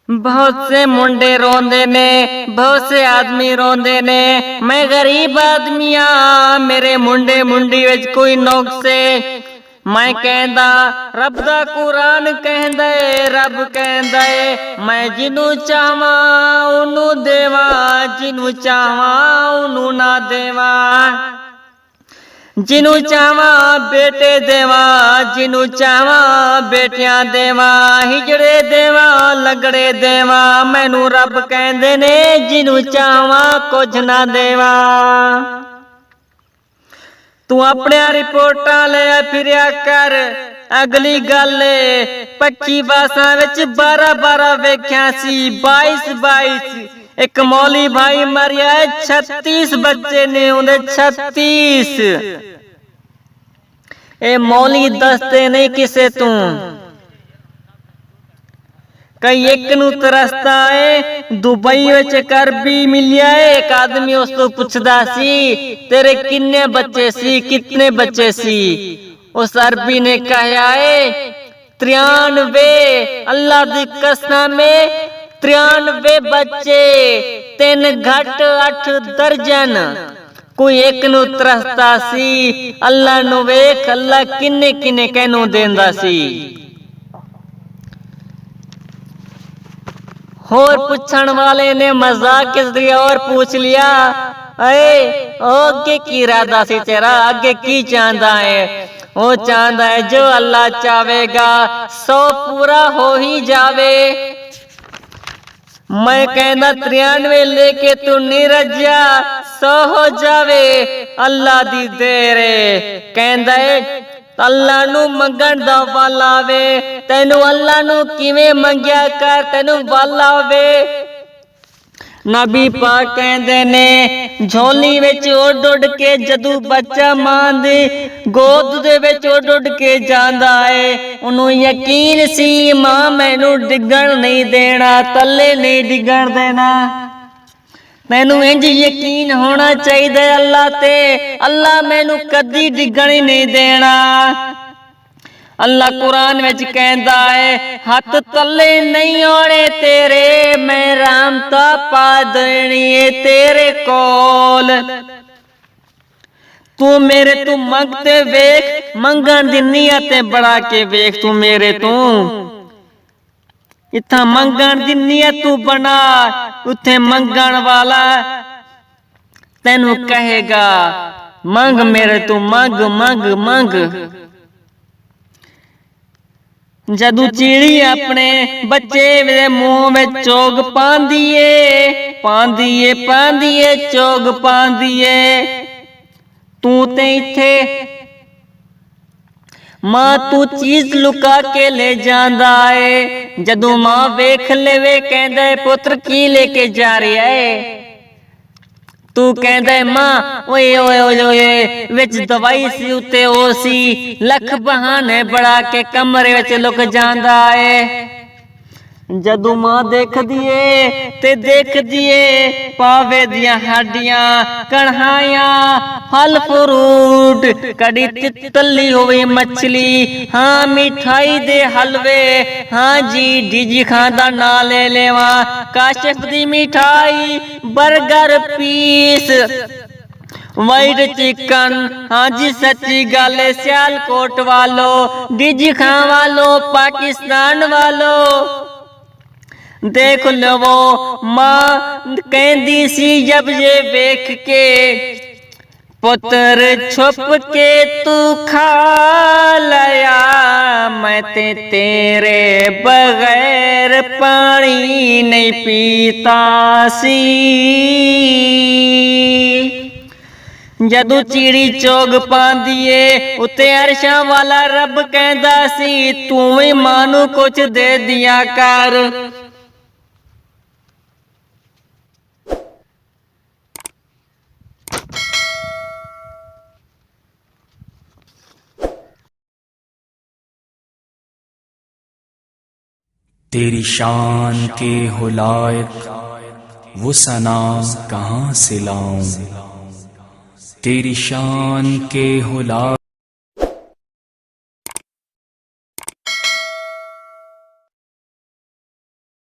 बहुत से मुंडे रोंदे ने, बहुत से आदमी रोंदे ने। मैं गरीब आदमी हाँ, मेरे मुंडे मुंडी विच कोई नुक्से। मैं कहंदा रब दा कुरान कहंदा है, रब कहंदा है मैं जिनू चाहवा उनू देवा, जिनू चाहवा उनू ना देवा। जिनू चाहवा बेटे देवा, जिनू चाहवा बेटियां देवा, हिजड़े देवा लगड़े देवा। मैनू रब कहंदे ने जिनू चाहवा कुछ ना देवा। तू अपने रिपोर्टा ले फिरिया कर। अगली गल 25 बासां विच 12 वेख्या सी, 22 एक मौली भाई मरिया है, 36 बच्चे ने उन्हें 36। ए मौली दसते नहीं किसे तू। कई एक नू तरसता है। दुबई विच एक अरबी मिलिया है, एक आदमी उस तो पुछदा सी तेरे किन्ने बच्चे सी, कितने बच्चे सी। उस अरबी ने कहा है 93। अल्लाह दी कसम है 93 बच्चे, 3 घट 8 दर्जन। कोई एक नू तरसता सी, अल्लाह नू वेख अल्लाह किन्ने किन्ने कहनू देंदा सी। और पूछण वाले ने मजाक किस दिया और पूछ लिया, अरे आगे की इरादा सी तेरा, आगे की चाहता है। वो चाहता है जो अल्लाह चाहेगा 100 पूरा हो ही जावे। मैं कहना 93 लेके तू नहीं रजा, 100 हो जावे। अल्लाह दी देर कहंदा है अल्लाह नू मंगण दा वाल आवे, तैनू अल्लाह नू किवें मंगिया कर, तैनू वाल आवे। नबी पाक कहंदे ने झोली विच उड़ उड़ के जदू बच्चा मां दी गोद दे विच उड़ उड़ के जांदा है, उन्हों यकीन सी मां मैनू डिगण नहीं देना, तले नहीं डिगण देना। मैनू इंज यकीन होना चाहिए अल्लाह ते, अल्लाह मैनू कदी डिगण ही नहीं देना। अल्लाह कुरान विच कहंदा है हथ तले नहीं आने तेरे, मैं रामता पा देनी है तेरे कोल। तू मेरे तू मंगते वेख, मंगण दी नीयत बड़ा के वेख। तू मेरे तू इत्था मंगण दी नीयत तू बना, उथे मंगण वाला तैनू कहेगा मंग मेरे तू, मंग मंग मंग। जदू चिड़ी अपने बच्चे दे मुंह में चोग पांदिए, पांदिए पांदिए चोग पांदिए। तू ते इथे मां तू चीज लुका के ले जांदा है। जदू मां वेख लेवे कहंदा है पुत्र की लेके जा रही है। तू कहंदा है मां ओए ओए ओए ओए विच दवाई सी उते ओ सी, लख बहाने बड़ा के कमरे विच लुक जांदा है। जदू मां देख दिए ते देख दिए पावे दियां हड्डियां, कढ़ाइयां, फल फ्रूट, कड़ी तितली हुई मछली, हाँ मिठाई दे हलवे, हाँ जी डिजी खां दा ना ले लेवा, काशिफ दी मिठाई, बर्गर पीस, वाइट चिकन, हाँ जी सच्ची गल है सियालकोट वालो, डिजी खां वालो, पाकिस्तान वालो। देख लो मां कहंदी सी जब ये वेख के पुत्र छुप के तू खा लया, मैं तेरे बगैर पानी नहीं पीता सी। जदू चिड़ी चोग पांदिए उते अरशां वाला रब कहंदा सी तू ही मां नू कुछ दे दिया कर। तेरी शान के हो लायक वो सना कहाँ से लाऊं, तेरी शान के हो लायक